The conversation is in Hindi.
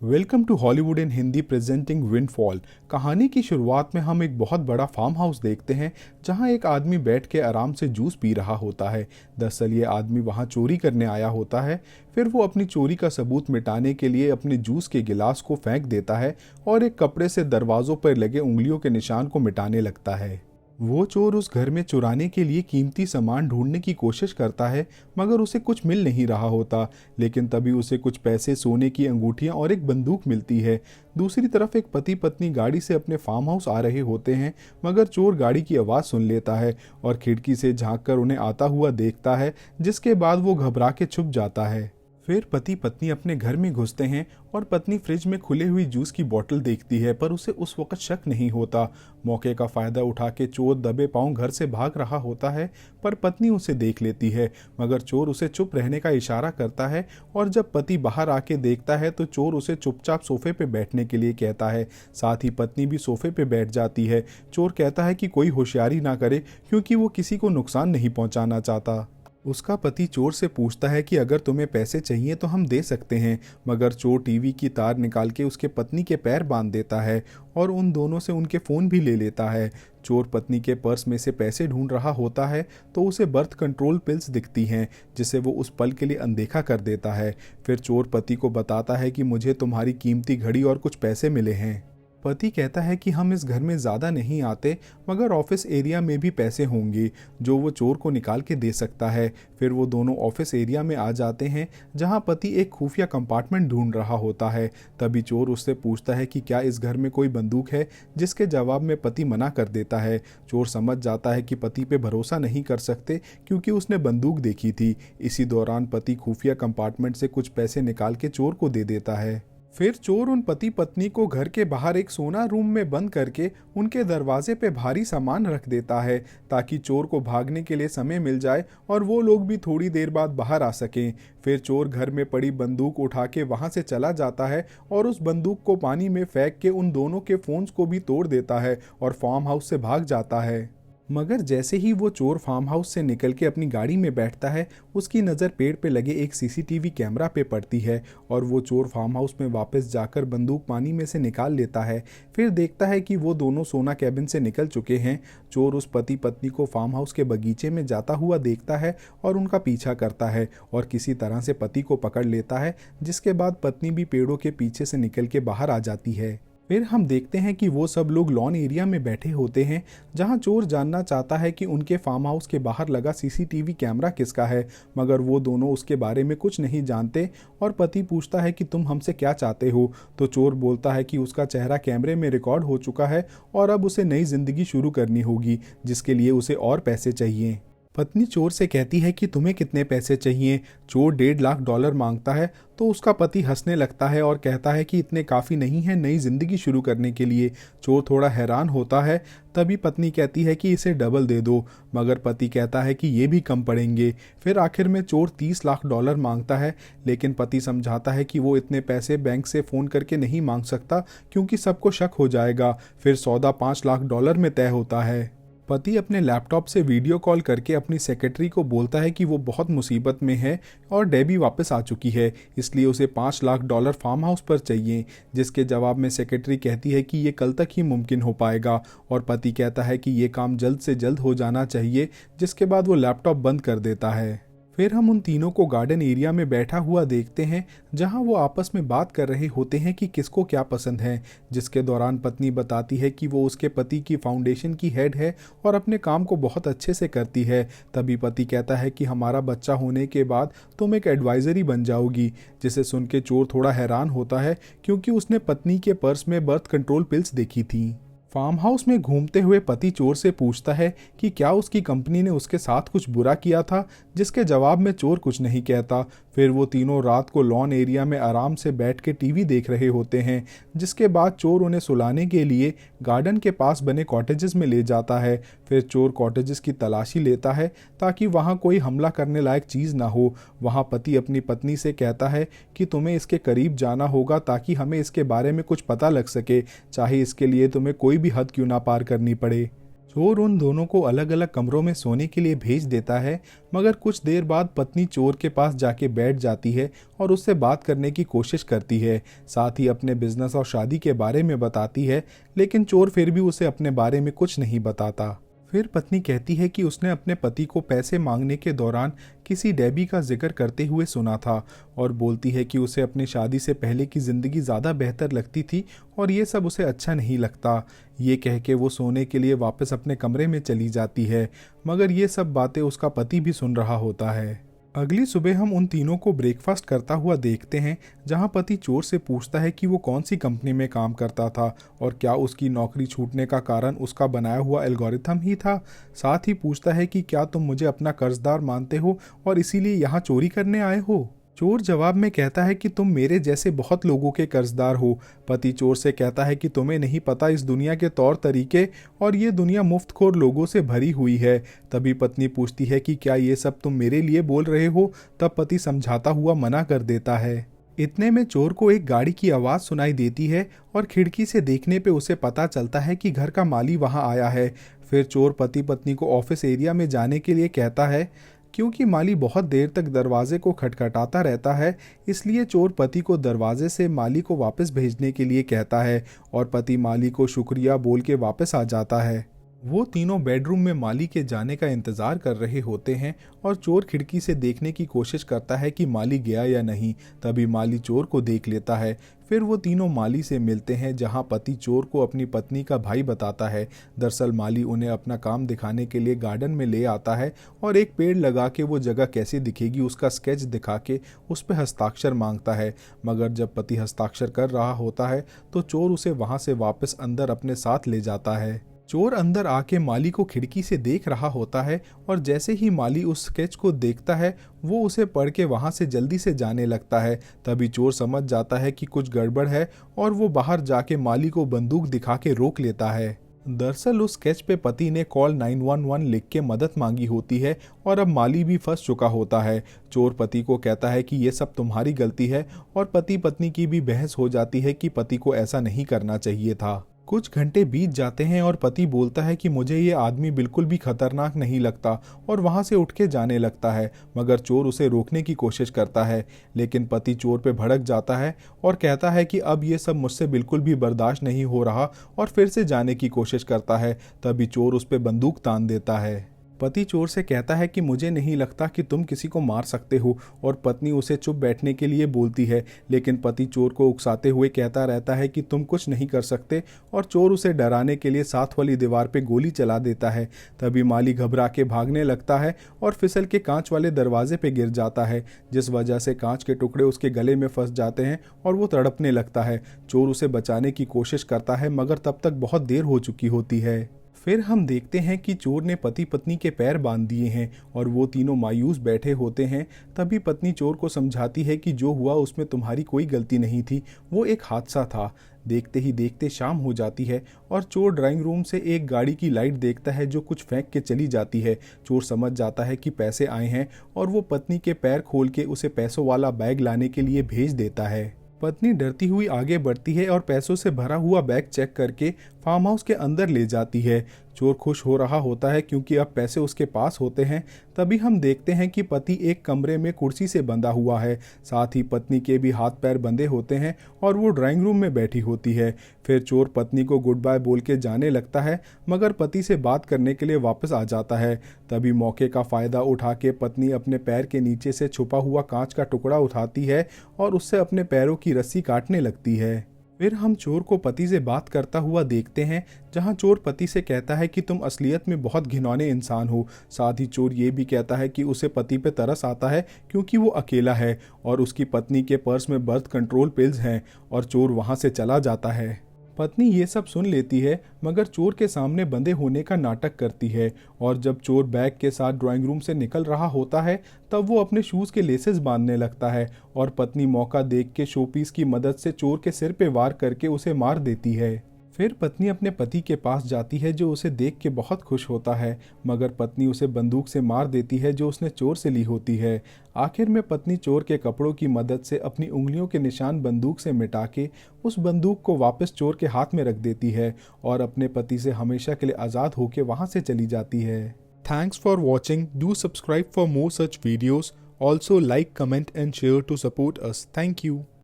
Welcome to Hollywood in Hindi presenting Windfall. कहानी की शुरुआत में हम एक बहुत बड़ा फार्म हाउस देखते हैं जहां एक आदमी बैठ के आराम से जूस पी रहा होता है। दरअसल ये आदमी वहां चोरी करने आया होता है। फिर वो अपनी चोरी का सबूत मिटाने के लिए अपने जूस के गिलास को फेंक देता है और एक कपड़े से दरवाजों पर लगे उंगलियों के निशान को मिटाने लगता है। वो चोर उस घर में चुराने के लिए कीमती सामान ढूंढने की कोशिश करता है, मगर उसे कुछ मिल नहीं रहा होता। लेकिन तभी उसे कुछ पैसे, सोने की अंगूठियां और एक बंदूक मिलती है। दूसरी तरफ एक पति पत्नी गाड़ी से अपने फार्म हाउस आ रहे होते हैं, मगर चोर गाड़ी की आवाज़ सुन लेता है और खिड़की से झांक कर उन्हें आता हुआ देखता है, जिसके बाद वो घबरा के छुप जाता है। फिर पति पत्नी अपने घर में घुसते हैं और पत्नी फ्रिज में खुली हुई जूस की बोतल देखती है, पर उसे उस वक्त शक नहीं होता। मौके का फायदा उठा के चोर दबे पांव घर से भाग रहा होता है, पर पत्नी उसे देख लेती है, मगर चोर उसे चुप रहने का इशारा करता है। और जब पति बाहर आके देखता है तो चोर उसे चुपचाप सोफे पे बैठने के लिए कहता है। साथ ही पत्नी भी सोफे पे बैठ जाती है। चोर कहता है कि कोई होशियारी ना करे, क्योंकि वो किसी को नुकसान नहीं पहुंचाना चाहता। उसका पति चोर से पूछता है कि अगर तुम्हें पैसे चाहिए तो हम दे सकते हैं, मगर चोर टीवी की तार निकाल के उसके पत्नी के पैर बांध देता है और उन दोनों से उनके फ़ोन भी ले लेता है। चोर पत्नी के पर्स में से पैसे ढूंढ रहा होता है तो उसे बर्थ कंट्रोल पिल्स दिखती हैं, जिसे वो उस पल के लिए अनदेखा कर देता है। फिर चोर पति को बताता है कि मुझे तुम्हारी कीमती घड़ी और कुछ पैसे मिले हैं। पति कहता है कि हम इस घर में ज़्यादा नहीं आते, मगर ऑफिस एरिया में भी पैसे होंगे जो वो चोर को निकाल के दे सकता है। फिर वो दोनों ऑफिस एरिया में आ जाते हैं जहां पति एक खुफिया कंपार्टमेंट ढूंढ रहा होता है। तभी चोर उससे पूछता है कि क्या इस घर में कोई बंदूक है, जिसके जवाब में पति मना कर देता है। चोर समझ जाता है कि पति पे भरोसा नहीं कर सकते, क्योंकि उसने बंदूक देखी थी। इसी दौरान पति खुफिया कंपार्टमेंट से कुछ पैसे निकाल के चोर को दे देता है। फिर चोर उन पति पत्नी को घर के बाहर एक सोना रूम में बंद करके उनके दरवाजे पे भारी सामान रख देता है, ताकि चोर को भागने के लिए समय मिल जाए और वो लोग भी थोड़ी देर बाद बाहर आ सकें। फिर चोर घर में पड़ी बंदूक उठा के वहां से चला जाता है और उस बंदूक को पानी में फेंक के उन दोनों के फोन्स को भी तोड़ देता है और फार्म हाउस से भाग जाता है। मगर जैसे ही वो चोर फार्म हाउस से निकल के अपनी गाड़ी में बैठता है, उसकी नज़र पेड़ पे लगे एक सीसीटीवी कैमरा पे पड़ती है और वो चोर फार्म हाउस में वापस जाकर बंदूक पानी में से निकाल लेता है। फिर देखता है कि वो दोनों सोना कैबिन से निकल चुके हैं। चोर उस पति पत्नी को फार्म हाउस के बगीचे में जाता हुआ देखता है और उनका पीछा करता है और किसी तरह से पति को पकड़ लेता है, जिसके बाद पत्नी भी पेड़ों के पीछे से निकल के बाहर आ जाती है। फिर हम देखते हैं कि वो सब लोग लॉन एरिया में बैठे होते हैं, जहां चोर जानना चाहता है कि उनके फार्म हाउस के बाहर लगा सीसीटीवी कैमरा किसका है, मगर वो दोनों उसके बारे में कुछ नहीं जानते। और पति पूछता है कि तुम हमसे क्या चाहते हो, तो चोर बोलता है कि उसका चेहरा कैमरे में रिकॉर्ड हो चुका है और अब उसे नई जिंदगी शुरू करनी होगी, जिसके लिए उसे और पैसे चाहिए। पत्नी चोर से कहती है कि तुम्हें कितने पैसे चाहिए। चोर $1.5 लाख मांगता है तो उसका पति हंसने लगता है और कहता है कि इतने काफ़ी नहीं है नई जिंदगी शुरू करने के लिए। चोर थोड़ा हैरान होता है। तभी पत्नी कहती है कि इसे डबल दे दो, मगर पति कहता है कि ये भी कम पड़ेंगे। फिर आखिर में चोर $30 लाख मांगता है, लेकिन पति समझाता है कि वो इतने पैसे बैंक से फ़ोन करके नहीं मांग सकता, क्योंकि सबको शक हो जाएगा। फिर सौदा $5 लाख में तय होता है। पति अपने लैपटॉप से वीडियो कॉल करके अपनी सेक्रेटरी को बोलता है कि वो बहुत मुसीबत में है और डेबी वापस आ चुकी है, इसलिए उसे $5 लाख फार्म हाउस पर चाहिए। जिसके जवाब में सेक्रेटरी कहती है कि ये कल तक ही मुमकिन हो पाएगा और पति कहता है कि ये काम जल्द से जल्द हो जाना चाहिए, जिसके बाद वो लैपटॉप बंद कर देता है। फिर हम उन तीनों को गार्डन एरिया में बैठा हुआ देखते हैं, जहां वो आपस में बात कर रहे होते हैं कि किसको क्या पसंद है। जिसके दौरान पत्नी बताती है कि वो उसके पति की फाउंडेशन की हेड है और अपने काम को बहुत अच्छे से करती है। तभी पति कहता है कि हमारा बच्चा होने के बाद तुम एक एडवाइजरी बन जाओगी, जिसे सुन के चोर थोड़ा हैरान होता है, क्योंकि उसने पत्नी के पर्स में बर्थ कंट्रोल पिल्स देखी थी। फार्म हाउस में घूमते हुए पति चोर से पूछता है कि क्या उसकी कंपनी ने उसके साथ कुछ बुरा किया था, जिसके जवाब में चोर कुछ नहीं कहता। फिर वो तीनों रात को लॉन एरिया में आराम से बैठ के टीवी देख रहे होते हैं, जिसके बाद चोर उन्हें सुलाने के लिए गार्डन के पास बने कॉटेजेस में ले जाता है। फिर चोर कॉटेजेस की तलाशी लेता है ताकि वहाँ कोई हमला करने लायक चीज़ ना हो। वहाँ पति अपनी पत्नी से कहता है कि तुम्हें इसके करीब जाना होगा ताकि हमें इसके बारे में कुछ पता लग सके, चाहे इसके लिए तुम्हें कोई भी हद क्यों ना पार करनी पड़े। चोर उन दोनों को अलग अलग कमरों में सोने के लिए भेज देता है, मगर कुछ देर बाद पत्नी चोर के पास जाके बैठ जाती है और उससे बात करने की कोशिश करती है। साथ ही अपने बिजनेस और शादी के बारे में बताती है, लेकिन चोर फिर भी उसे अपने बारे में कुछ नहीं बताता। फिर पत्नी कहती है कि उसने अपने पति को पैसे मांगने के दौरान किसी डेबी का जिक्र करते हुए सुना था और बोलती है कि उसे अपनी शादी से पहले की ज़िंदगी ज़्यादा बेहतर लगती थी और ये सब उसे अच्छा नहीं लगता। ये कह के वो सोने के लिए वापस अपने कमरे में चली जाती है, मगर ये सब बातें उसका पति भी सुन रहा होता है। अगली सुबह हम उन तीनों को ब्रेकफास्ट करता हुआ देखते हैं, जहां पति चोर से पूछता है कि वो कौन सी कंपनी में काम करता था और क्या उसकी नौकरी छूटने का कारण उसका बनाया हुआ एल्गोरिथम ही था। साथ ही पूछता है कि क्या तुम मुझे अपना कर्जदार मानते हो और इसीलिए यहाँ चोरी करने आए हो। चोर जवाब में कहता है कि तुम मेरे जैसे बहुत लोगों के कर्जदार हो। पति चोर से कहता है कि तुम्हें नहीं पता इस दुनिया के तौर तरीके और ये दुनिया मुफ्तखोर लोगों से भरी हुई है। तभी पत्नी पूछती है कि क्या ये सब तुम मेरे लिए बोल रहे हो। तब पति समझाता हुआ मना कर देता है। इतने में चोर को एक गाड़ी की आवाज़ सुनाई देती है और खिड़की से देखने पे उसे पता चलता है कि घर का माली वहाँ आया है। फिर चोर पति पत्नी को ऑफिस एरिया में जाने के लिए कहता है। क्योंकि माली बहुत देर तक दरवाजे को खटखटाता रहता है, इसलिए चोर पति को दरवाजे से माली को वापस भेजने के लिए कहता है और पति माली को शुक्रिया बोल के वापस आ जाता है। वो तीनों बेडरूम में माली के जाने का इंतज़ार कर रहे होते हैं और चोर खिड़की से देखने की कोशिश करता है कि माली गया या नहीं। तभी माली चोर को देख लेता है। फिर वो तीनों माली से मिलते हैं, जहां पति चोर को अपनी पत्नी का भाई बताता है। दरअसल माली उन्हें अपना काम दिखाने के लिए गार्डन में ले आता है और एक पेड़ लगा के वो जगह कैसे दिखेगी उसका स्केच दिखा के उस पर हस्ताक्षर मांगता है। मगर जब पति हस्ताक्षर कर रहा होता है तो चोर उसे वहां से वापस अंदर अपने साथ ले जाता है। चोर अंदर आके माली को खिड़की से देख रहा होता है और जैसे ही माली उस स्केच को देखता है वो उसे पढ़ के वहां से जल्दी से जाने लगता है। तभी चोर समझ जाता है कि कुछ गड़बड़ है और वो बाहर जाके माली को बंदूक दिखा के रोक लेता है। दरअसल उस स्केच पे पति ने कॉल 911 लिख के मदद मांगी होती है और अब माली भी फंस चुका होता है। चोर पति को कहता है कि ये सब तुम्हारी गलती है और पति पत्नी की भी बहस हो जाती है कि पति को ऐसा नहीं करना चाहिए था। कुछ घंटे बीत जाते हैं और पति बोलता है कि मुझे ये आदमी बिल्कुल भी खतरनाक नहीं लगता और वहां से उठ के जाने लगता है, मगर चोर उसे रोकने की कोशिश करता है। लेकिन पति चोर पे भड़क जाता है और कहता है कि अब ये सब मुझसे बिल्कुल भी बर्दाश्त नहीं हो रहा और फिर से जाने की कोशिश करता है। तभी चोर उस पर बंदूक तान देता है। पति चोर से कहता है कि मुझे नहीं लगता कि तुम किसी को मार सकते हो और पत्नी उसे चुप बैठने के लिए बोलती है, लेकिन पति चोर को उकसाते हुए कहता रहता है कि तुम कुछ नहीं कर सकते और चोर उसे डराने के लिए साथ वाली दीवार पे गोली चला देता है। तभी माली घबरा के भागने लगता है और फिसल के कांच वाले दरवाजे पे गिर जाता है, जिस वजह से कांच के टुकड़े उसके गले में फंस जाते हैं और वो तड़पने लगता है। चोर उसे बचाने की कोशिश करता है, मगर तब तक बहुत देर हो चुकी होती है। फिर हम देखते हैं कि चोर ने पति पत्नी के पैर बांध दिए हैं और वो तीनों मायूस बैठे होते हैं। तभी पत्नी चोर को समझाती है कि जो हुआ उसमें तुम्हारी कोई गलती नहीं थी, वो एक हादसा था। देखते ही देखते शाम हो जाती है और चोर ड्राइंग रूम से एक गाड़ी की लाइट देखता है जो कुछ फेंक के चली जाती है। चोर समझ जाता है कि पैसे आए हैं और वो पत्नी के पैर खोल के उसे पैसों वाला बैग लाने के लिए भेज देता है। पत्नी डरती हुई आगे बढ़ती है और पैसों से भरा हुआ बैग चेक करके फार्म हाउस के अंदर ले जाती है। चोर खुश हो रहा होता है क्योंकि अब पैसे उसके पास होते हैं। तभी हम देखते हैं कि पति एक कमरे में कुर्सी से बंधा हुआ है, साथ ही पत्नी के भी हाथ पैर बंधे होते हैं और वो ड्राइंग रूम में बैठी होती है। फिर चोर पत्नी को गुड बाय बोल के जाने लगता है, मगर पति से बात करने के लिए वापस आ जाता है। तभी मौके का फ़ायदा उठा के पत्नी अपने पैर के नीचे से छुपा हुआ कांच का टुकड़ा उठाती है और उससे अपने पैरों की रस्सी काटने लगती है। फिर हम चोर को पति से बात करता हुआ देखते हैं, जहां चोर पति से कहता है कि तुम असलियत में बहुत घिनौने इंसान हो। साथ ही चोर ये भी कहता है कि उसे पति पे तरस आता है क्योंकि वो अकेला है और उसकी पत्नी के पर्स में बर्थ कंट्रोल पिल्स हैं, और चोर वहां से चला जाता है। पत्नी ये सब सुन लेती है, मगर चोर के सामने बंधे होने का नाटक करती है और जब चोर बैग के साथ ड्राइंग रूम से निकल रहा होता है तब वो अपने शूज़ के लेसेस बांधने लगता है और पत्नी मौका देख के शोपीस की मदद से चोर के सिर पे वार करके उसे मार देती है। फिर पत्नी अपने पति के पास जाती है जो उसे देख के बहुत खुश होता है, मगर पत्नी उसे बंदूक से मार देती है जो उसने चोर से ली होती है। आखिर में पत्नी चोर के कपड़ों की मदद से अपनी उंगलियों के निशान बंदूक से मिटा के उस बंदूक को वापस चोर के हाथ में रख देती है और अपने पति से हमेशा के लिए आज़ाद होकर वहाँ से चली जाती है। Thanks for watching. Do subscribe for more such videos. Also like, comment and share to support us. Thank you.